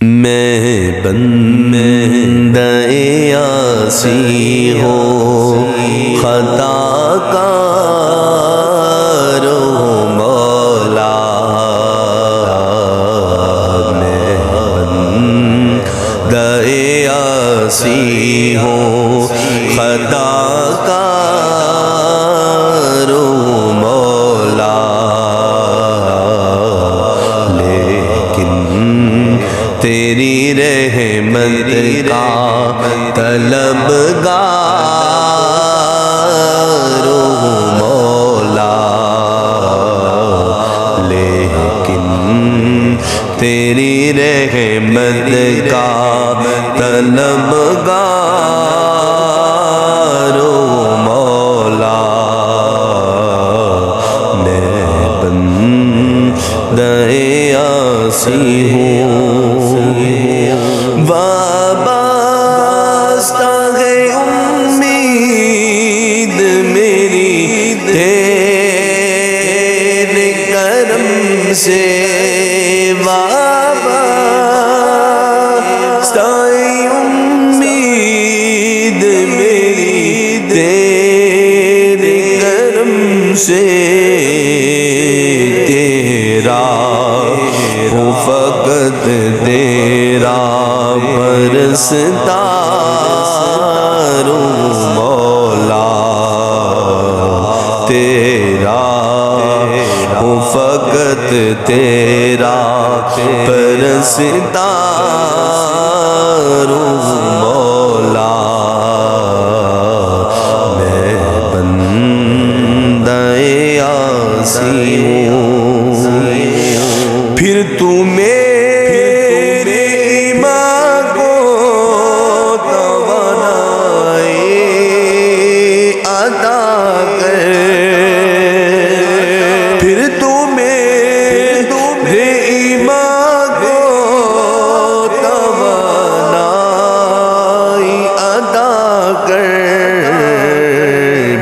میں بندہ عاصی ہوں خطا کار ہوں مولا، میں بندہ عاصی ہوں خطا کار ہوں مولا، لیکن تیری رحمت کا طلبگار ہوں مولا، لیکن تیری رحمت کا طلبگار ہوں مولا، میں بندہ عاصی ہوں، وابستہ ہے امید میری تیرے کرم سے، وابستہ ہے امید میری تیرے کرم سے، تیرا ہوں فقط تیرا پرستار ہوں مولا، تیرا ہوں فقط تیرا پرستار ہوں مولا، میں بندہ عاصی ہوں، پھر تو میرے ایمان کو توانائی عطا کر، پھر تو میرے ایمان کو توانائی عطا کر،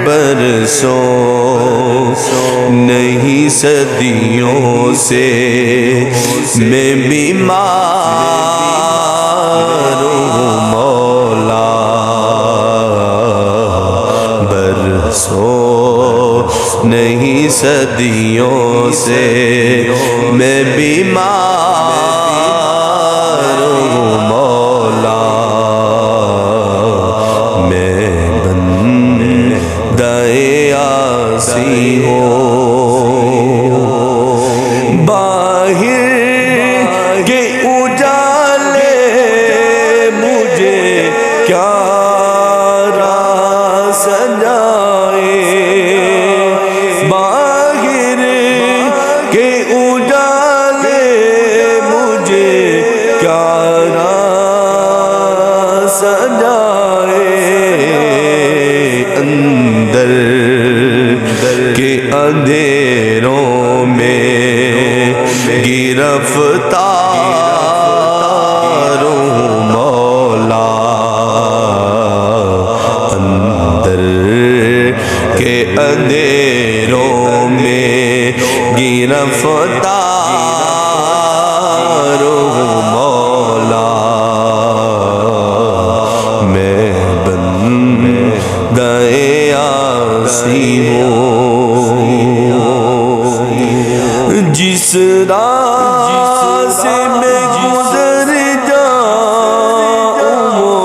برسوں نہیں صدیوں سے میں بیمار ہوں مولا، برسوں نہیں صدیوں سے میں بیمار ہوں مولا، میں بندہ عاصی ہوں، باہر کے اجالے مجھے کیا راہ سجائے، باہر کے اجالے مجھے کیا راہ سجائے، اندر کے اندھیروں میں گرفتار ہوں مولا، اندر کے اندھیروں میں گرفتار ہوں مولا، میں بندہ عاصی ہوں، جس راہ سے میں گزر جاؤں وہ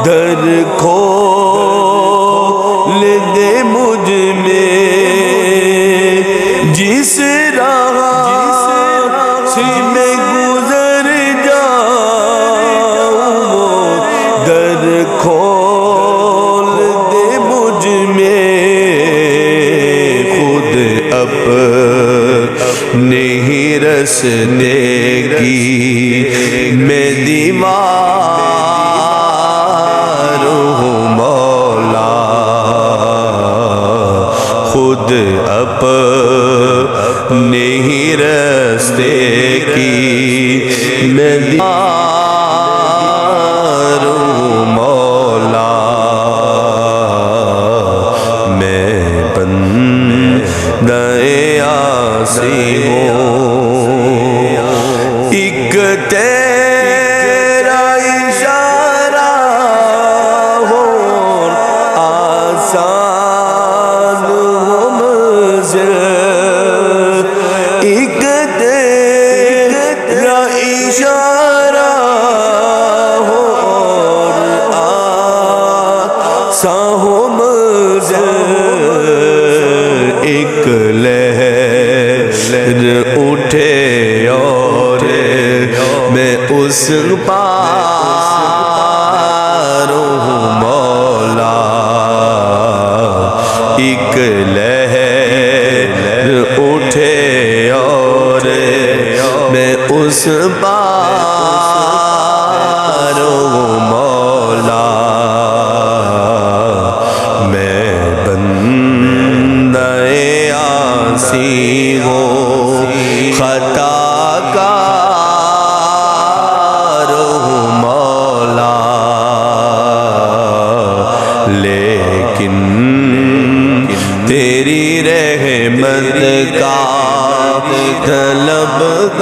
در کھول دے مجھ میں، جس راہ سے میں گزر جاؤں وہ در کھول دے مجھ میں، خود اپنے ہی رستے کی میں دیوار ہوں مولا، خود اپنے ہی رستے کی میں دیوار ہوں مولا، میں بندہ عاصی ہوں، ایک اس پار ہوں مولا، ایک لہر اٹھے اور میں اس پار ہوں مولا، میں بندہ عاصی ہوں خطا کار ہوں مولا، لیکن تیری رحمت کا طلبگار